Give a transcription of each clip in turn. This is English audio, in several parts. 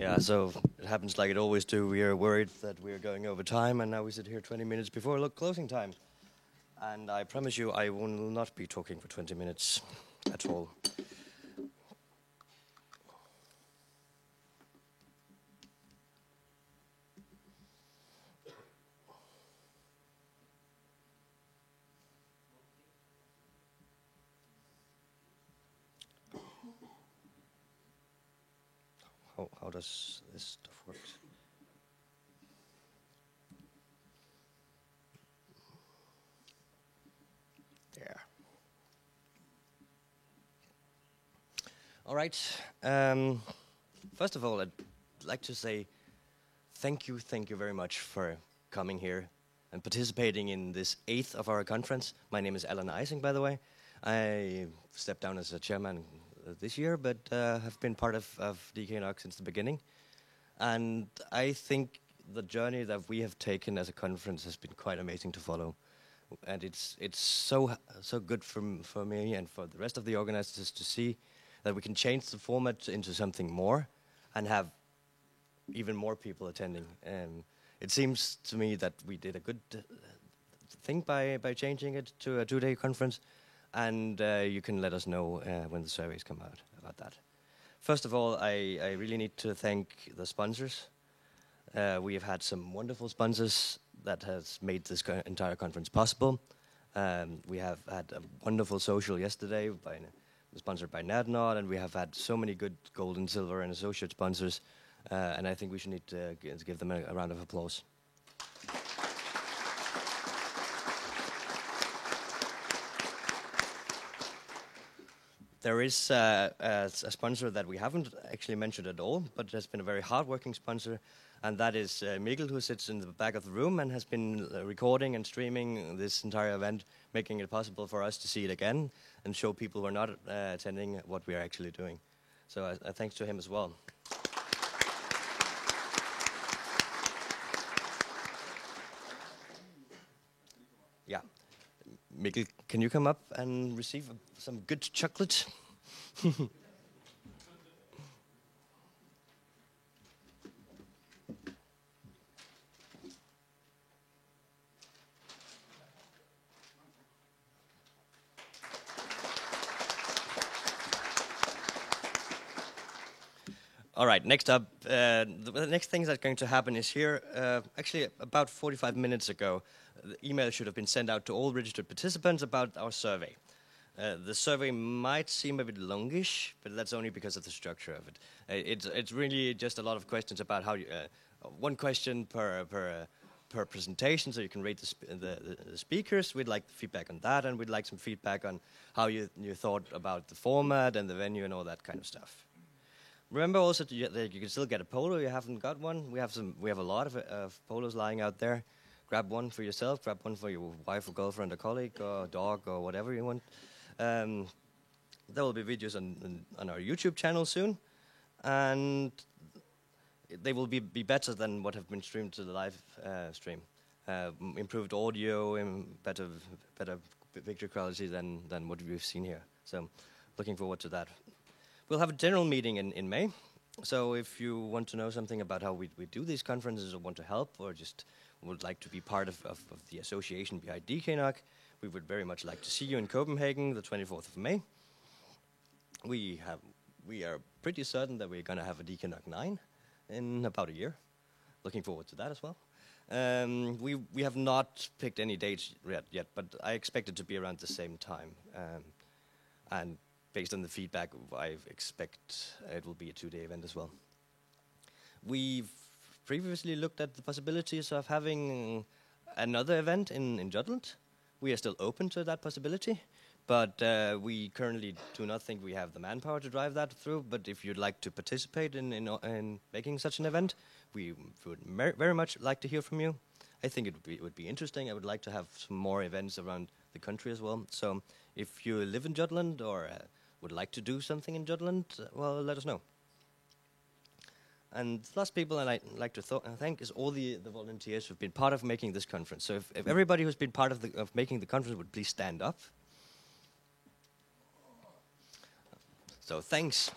Yeah, so it happens like it always do. We are worried that we are going over time, and now we sit here 20 minutes before closing time. And I promise you, I will not be talking for 20 minutes at all. How does this stuff work? There. All right. First of all, I'd like to say thank you very much for coming here and participating in this 8th of our conference. My name is Alan Ising, by the way. I stepped down as a chairman this year, but have been part of DKNOC since the beginning. And I think the journey that we have taken as a conference has been quite amazing to follow. And it's so good for me and for the rest of the organizers to see that we can change the format into something more and have even more people attending. It seems to me that we did a good thing by changing it to a 2-day conference, and you can let us know when the surveys come out about that. First of all, I really need to thank the sponsors. We have had some wonderful sponsors that has made this entire conference possible. We have had a wonderful social yesterday sponsored by NADNOD, and we have had so many good gold and silver and associate sponsors, and I think we should need to give them a round of applause. There is a sponsor that we haven't actually mentioned at all, but has been a very hard-working sponsor, and that is Mikkel, who sits in the back of the room and has been recording and streaming this entire event, making it possible for us to see it again and show people who are not attending what we are actually doing. So thanks to him as well. Yeah. Mikkel, can you come up and receive some good chocolate? All right, next up, the next thing that's going to happen is here, actually about 45 minutes ago, the email should have been sent out to all registered participants about our survey. The survey might seem a bit longish, but that's only because of the structure of it. It's really just a lot of questions about how you, one question per presentation, so you can rate the speakers. We'd like feedback on that, and we'd like some feedback on how you thought about the format and the venue and all that kind of stuff. Remember also that you can still get a polo. You haven't got one. We have a lot of polos lying out there. Grab one for yourself. Grab one for your wife or girlfriend or colleague or dog or whatever you want. There will be videos on our YouTube channel soon, and they will be better than what have been streamed to the live stream. Improved audio and better picture quality than what we've seen here. So, looking forward to that. We'll have a general meeting in May, so if you want to know something about how we do these conferences or want to help or just would like to be part of the association behind DKNOC, we would very much like to see you in Copenhagen the 24th of May. We are pretty certain that we're going to have a DKNOC 9 in about a year. Looking forward to that as well. We have not picked any dates yet, but I expect it to be around the same time. And based on the feedback, I expect it will be a 2-day event as well. We've previously looked at the possibilities of having another event in Jutland. We are still open to that possibility, but we currently do not think we have the manpower to drive that through. But if you'd like to participate in making such an event, we would very much like to hear from you. I think it would be interesting. I would like to have some more events around the country as well. So if you live in Jutland or would like to do something in Jutland, well, let us know. And the last people I'd like to thank is all the volunteers who've been part of making this conference. So if everybody who's been part of making the conference would please stand up. So thanks.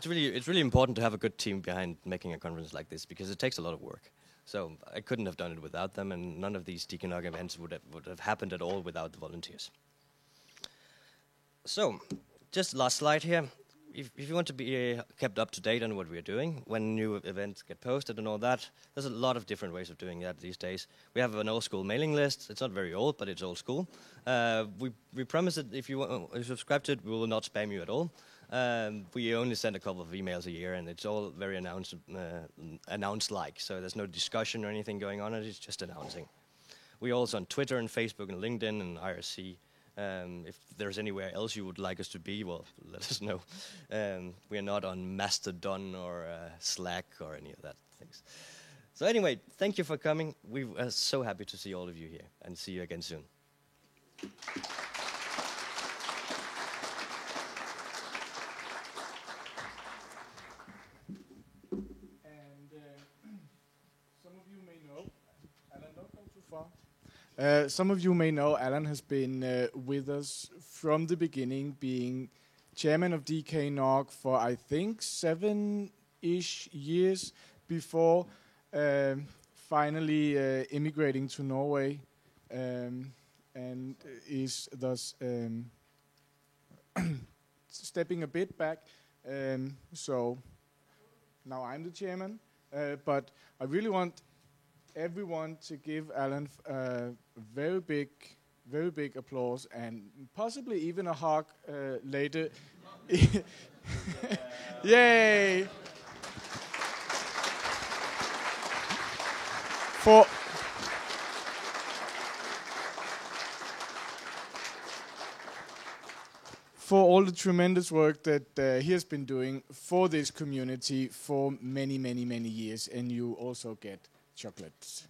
it's really important to have a good team behind making a conference like this because it takes a lot of work. So I couldn't have done it without them, and none of these DKNOG events would have happened at all without the volunteers. So, just last slide here. If you want to be kept up to date on what we're doing, when new events get posted and all that, there's a lot of different ways of doing that these days. We have an old school mailing list. It's not very old, but it's old school. We promise that if you subscribe to it, we will not spam you at all. We only send a couple of emails a year, and it's all very announced-like. So there's no discussion or anything going on. It's just announcing. We're also on Twitter and Facebook and LinkedIn and IRC. If there's anywhere else you would like us to be, well, let us know. We are not on Mastodon or Slack or any of that things. So anyway, thank you for coming. We are so happy to see all of you here, and see you again soon. Some of you may know Alan has been with us from the beginning, being chairman of DKNOG for I think 7-ish years before finally immigrating to Norway, and is thus stepping a bit back. So now I'm the chairman, but I really want everyone to give Alan very big applause, and possibly even a hug later. Yay! For all the tremendous work that he has been doing for this community for many years, and you also get chocolates.